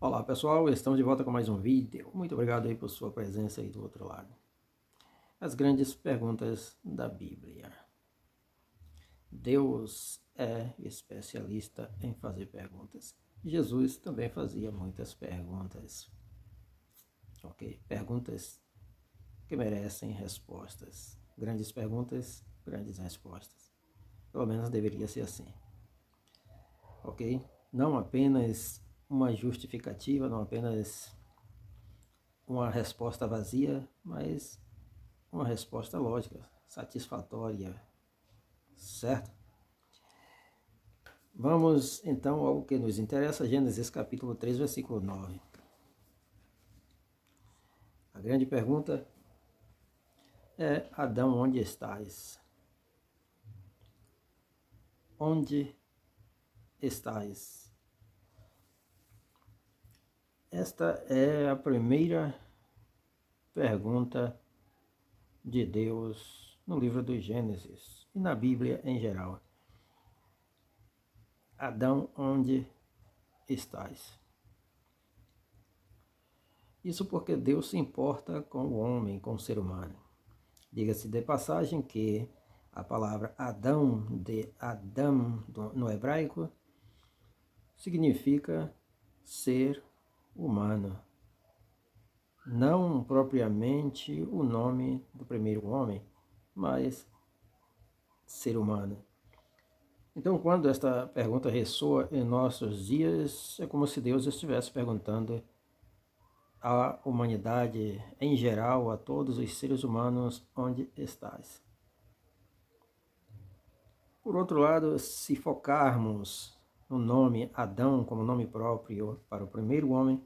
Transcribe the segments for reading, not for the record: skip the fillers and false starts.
Olá pessoal, estamos de volta com mais um vídeo. Muito obrigado aí por sua presença aí do outro lado. As grandes perguntas da Bíblia. Deus é especialista em fazer perguntas. Jesus também fazia muitas perguntas. Ok? Perguntas que merecem respostas. Grandes perguntas, grandes respostas. Pelo menos deveria ser assim. Ok? Não apenas uma justificativa, não apenas uma resposta vazia, mas uma resposta lógica, satisfatória, certo? Vamos então ao que nos interessa, Gênesis capítulo 3, versículo 9. A grande pergunta é: Adão, onde estás? Onde estás? Esta é a primeira pergunta de Deus no livro do Gênesis e na Bíblia em geral. Adão, onde estás? Isso porque Deus se importa com o homem, com o ser humano. Diga-se de passagem que a palavra Adão, de Adam no hebraico, significa ser humano. Não propriamente o nome do primeiro homem, mas ser humano. Então, quando esta pergunta ressoa em nossos dias, é como se Deus estivesse perguntando à humanidade em geral, a todos os seres humanos, onde estás? Por outro lado, se focarmos no nome Adão como nome próprio para o primeiro homem,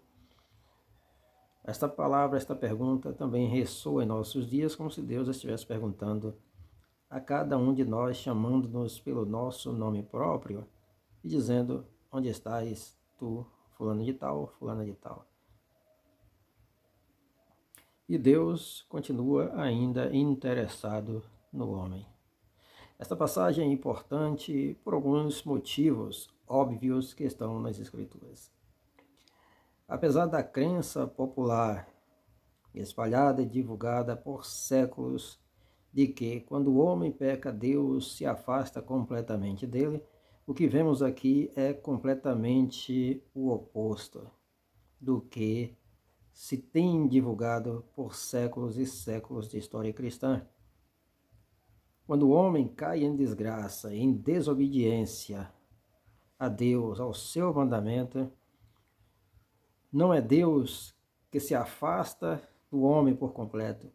esta palavra, esta pergunta também ressoa em nossos dias como se Deus estivesse perguntando a cada um de nós, chamando-nos pelo nosso nome próprio e dizendo: onde estás tu, fulano de tal, fulana de tal? E Deus continua ainda interessado no homem. Esta passagem é importante por alguns motivos óbvios que estão nas Escrituras. Apesar da crença popular espalhada e divulgada por séculos de que, quando o homem peca, Deus se afasta completamente dele, o que vemos aqui é completamente o oposto do que se tem divulgado por séculos e séculos de história cristã. Quando o homem cai em desgraça, em desobediência a Deus, ao seu mandamento, não é Deus que se afasta do homem por completo.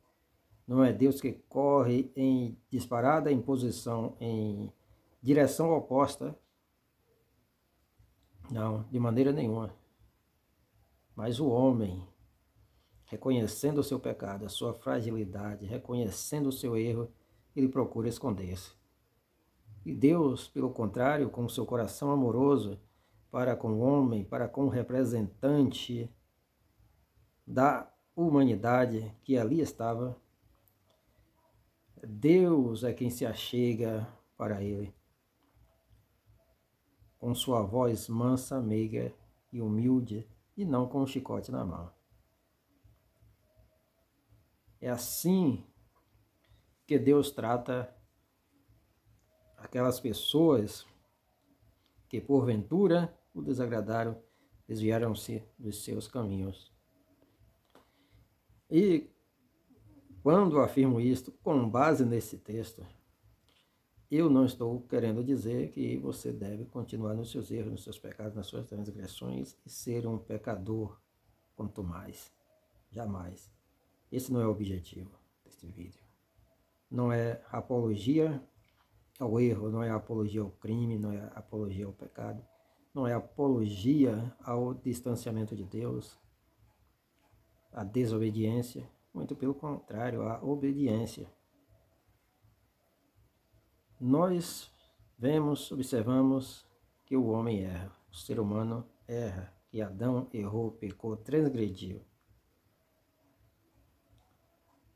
Não é Deus que corre em disparada em posição, em direção oposta. Não, de maneira nenhuma. Mas o homem, reconhecendo o seu pecado, a sua fragilidade, reconhecendo o seu erro, ele procura esconder-se. E Deus, pelo contrário, com o seu coração amoroso para com o homem, para com o representante da humanidade que ali estava, Deus é quem se achega para ele, com sua voz mansa, meiga e humilde, e não com um chicote na mão. É assim que Deus trata aquelas pessoas que porventura o desagradaram, desviaram-se dos seus caminhos. E quando afirmo isto, com base nesse texto, eu não estou querendo dizer que você deve continuar nos seus erros, nos seus pecados, nas suas transgressões e ser um pecador quanto mais. Jamais. Esse não é o objetivo deste vídeo. Não é apologia ao erro, não é apologia ao crime, não é apologia ao pecado, não é apologia ao distanciamento de Deus, à desobediência, muito pelo contrário, à obediência. Nós observamos que o homem erra, o ser humano erra, que Adão errou, pecou, transgrediu.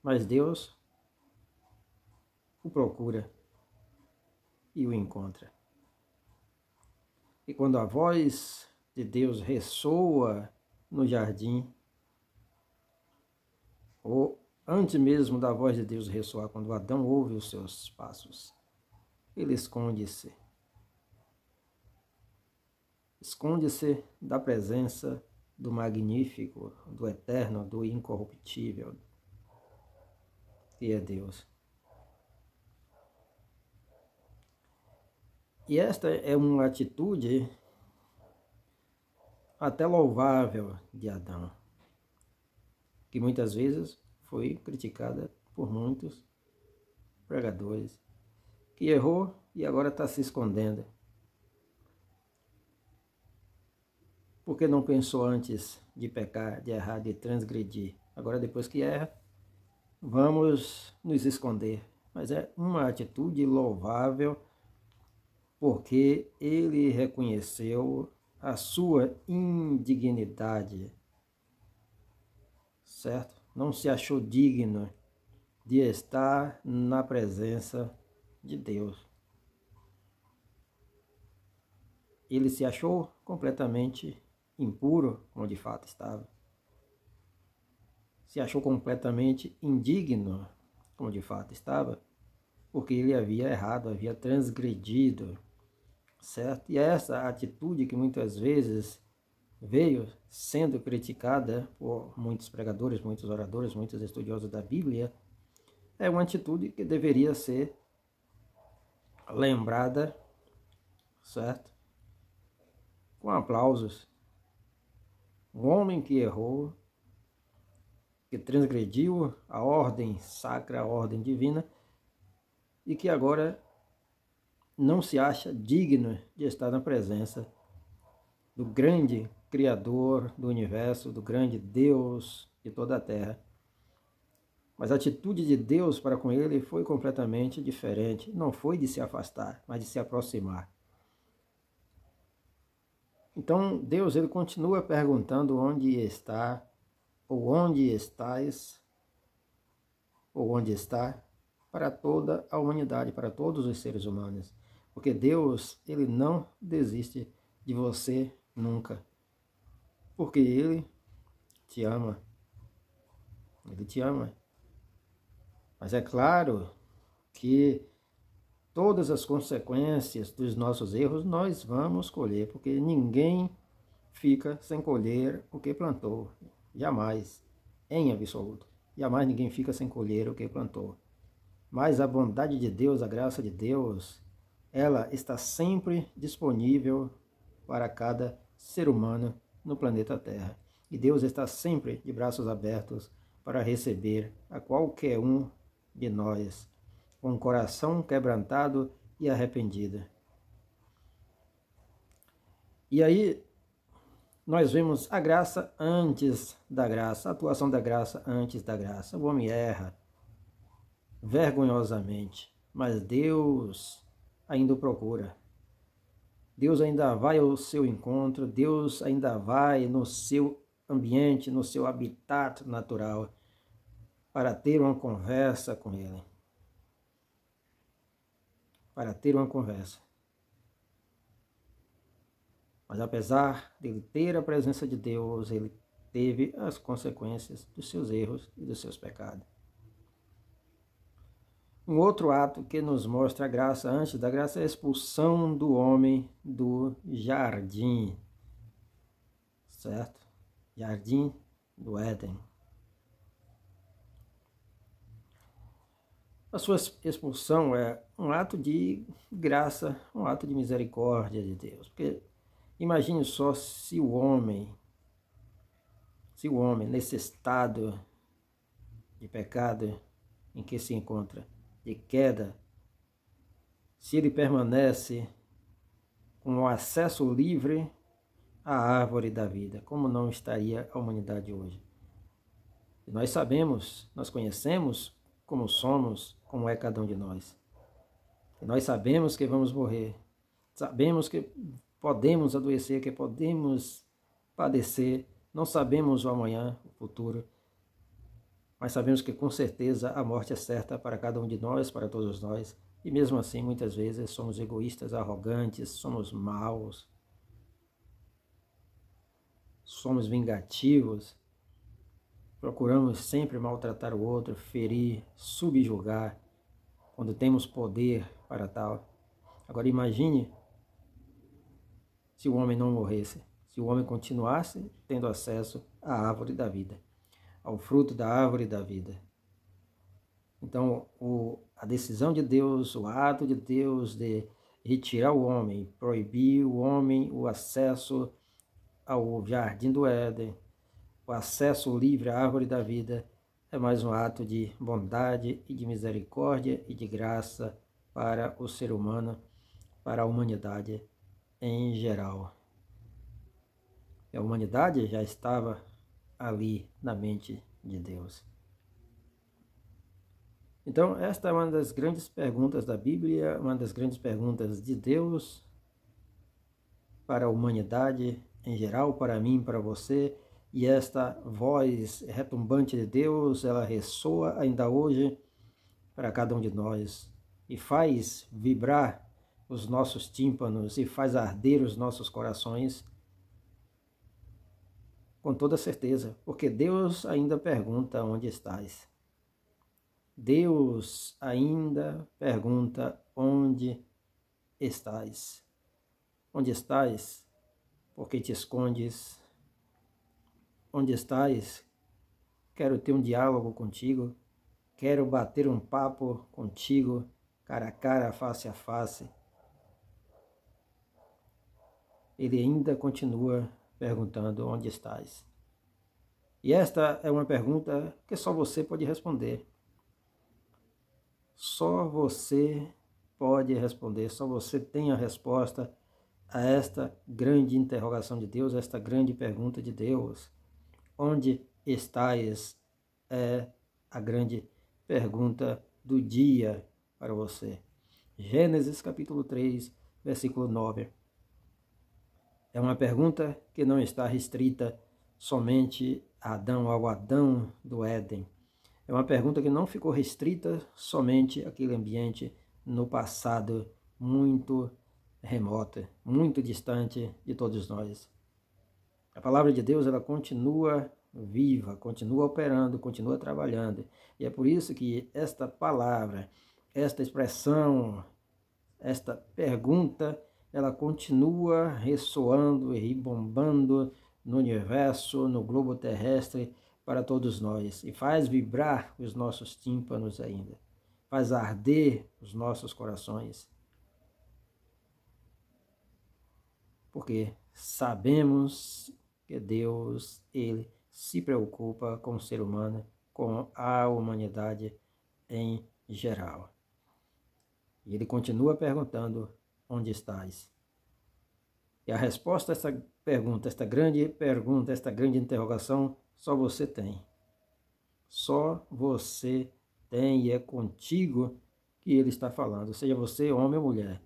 Mas Deus o procura e o encontra. E quando a voz de Deus ressoa no jardim, ou antes mesmo da voz de Deus ressoar, quando Adão ouve os seus passos, ele esconde-se. Esconde-se da presença do magnífico, do eterno, do incorruptível, que é Deus. E esta é uma atitude até louvável de Adão, que muitas vezes foi criticada por muitos pregadores, que errou e agora está se escondendo. Porque não pensou antes de pecar, de errar, de transgredir? Agora, depois que erra, vamos nos esconder. Mas é uma atitude louvável, porque ele reconheceu a sua indignidade, certo? Não se achou digno de estar na presença de Deus. Ele se achou completamente impuro, como de fato estava. Se achou completamente indigno, como de fato estava, porque ele havia errado, havia transgredido, certo? E essa atitude que muitas vezes veio sendo criticada por muitos pregadores, muitos oradores, muitos estudiosos da Bíblia, é uma atitude que deveria ser lembrada, certo? Com aplausos. Um homem que errou, que transgrediu a ordem sacra, a ordem divina, e que agora não se acha digno de estar na presença do grande Criador do universo, do grande Deus de toda a terra. Mas a atitude de Deus para com ele foi completamente diferente. Não foi de se afastar, mas de se aproximar. Então Deus ele continua perguntando onde está, ou onde estás, ou onde está, para toda a humanidade, para todos os seres humanos. Porque Deus ele não desiste de você nunca. Porque Ele te ama. Ele te ama. Mas é claro que todas as consequências dos nossos erros nós vamos colher, porque ninguém fica sem colher o que plantou. Jamais, em absoluto. Jamais ninguém fica sem colher o que plantou. Mas a bondade de Deus, a graça de Deus, ela está sempre disponível para cada ser humano no planeta Terra. E Deus está sempre de braços abertos para receber a qualquer um de nós, com o coração quebrantado e arrependido. E aí nós vemos a graça antes da graça, a atuação da graça antes da graça. O homem erra vergonhosamente, mas Deus ainda o procura. Deus ainda vai ao seu encontro, Deus ainda vai no seu ambiente, no seu habitat natural, para ter uma conversa com Ele. Para ter uma conversa. Mas apesar de ele ter a presença de Deus, ele teve as consequências dos seus erros e dos seus pecados. Um outro ato que nos mostra a graça antes da graça é a expulsão do homem do jardim, certo? Jardim do Éden. A sua expulsão é um ato de graça, um ato de misericórdia de Deus. Porque imagine só se o homem nesse estado de pecado em que se encontra, de queda, se ele permanece com o acesso livre à árvore da vida, como não estaria a humanidade hoje? E nós sabemos, nós conhecemos como somos, como é cada um de nós. E nós sabemos que vamos morrer, sabemos que podemos adoecer, que podemos padecer, não sabemos o amanhã, o futuro, mas sabemos que com certeza a morte é certa para cada um de nós, para todos nós, e mesmo assim muitas vezes somos egoístas, arrogantes, somos maus, somos vingativos, procuramos sempre maltratar o outro, ferir, subjugar, quando temos poder para tal. Agora imagine se o homem não morresse, se o homem continuasse tendo acesso à árvore da vida, ao fruto da árvore da vida. Então, a decisão de Deus, o ato de Deus de retirar o homem, proibir o homem o acesso ao jardim do Éden, o acesso livre à árvore da vida, é mais um ato de bondade e de misericórdia e de graça para o ser humano, para a humanidade em geral. E a humanidade já estava ali na mente de Deus. Então, esta é uma das grandes perguntas da Bíblia, uma das grandes perguntas de Deus para a humanidade em geral, para mim, para você. E esta voz retumbante de Deus, ela ressoa ainda hoje para cada um de nós e faz vibrar os nossos tímpanos e faz arder os nossos corações com toda certeza, porque Deus ainda pergunta onde estás. Deus ainda pergunta onde estás. Onde estás? Porque te escondes? Onde estás? Quero ter um diálogo contigo. Quero bater um papo contigo, cara a cara, face a face. Ele ainda continua perguntando onde estás. E esta é uma pergunta que só você pode responder. Só você pode responder, só você tem a resposta a esta grande interrogação de Deus, a esta grande pergunta de Deus. Onde estás? É a grande pergunta do dia para você. Gênesis capítulo 3, versículo 9. É uma pergunta que não está restrita somente a Adão, ao Adão do Éden. É uma pergunta que não ficou restrita somente àquele ambiente no passado muito remoto, muito distante de todos nós. A palavra de Deus, ela continua viva, continua operando, continua trabalhando. E é por isso que esta palavra, esta expressão, esta pergunta, ela continua ressoando e rebombando no universo, no globo terrestre, para todos nós, e faz vibrar os nossos tímpanos ainda, faz arder os nossos corações, porque sabemos que Deus, Ele se preocupa com o ser humano, com a humanidade em geral. E Ele continua perguntando, onde estás? E a resposta a essa pergunta, esta grande interrogação, só você tem. Só você tem e é contigo que Ele está falando. Seja você homem ou mulher,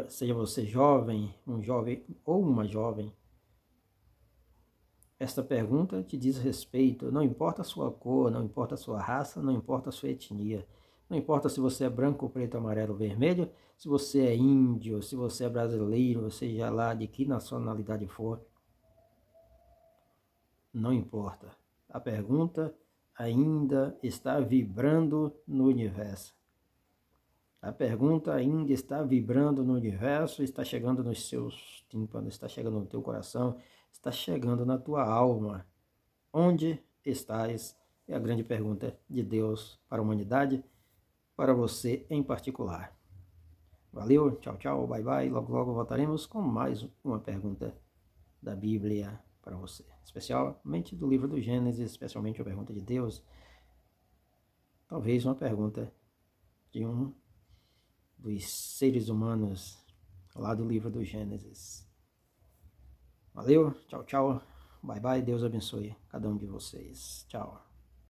seja você jovem, um jovem ou uma jovem. Esta pergunta te diz respeito, não importa a sua cor, não importa a sua raça, não importa a sua etnia. Não importa se você é branco, preto, amarelo, vermelho, se você é índio, se você é brasileiro, seja lá de que nacionalidade for. Não importa. A pergunta ainda está vibrando no universo. A pergunta ainda está vibrando no universo, está chegando nos seus tímpanos, está chegando no teu coração, está chegando na tua alma. Onde estás? É a grande pergunta de Deus para a humanidade, para você em particular. Valeu, tchau, tchau, bye, bye. Logo, logo voltaremos com mais uma pergunta da Bíblia para você. Especialmente do livro do Gênesis, especialmente a pergunta de Deus. Talvez uma pergunta de um dos seres humanos lá do livro do Gênesis. Valeu, tchau, tchau, bye, bye. Deus abençoe cada um de vocês. Tchau.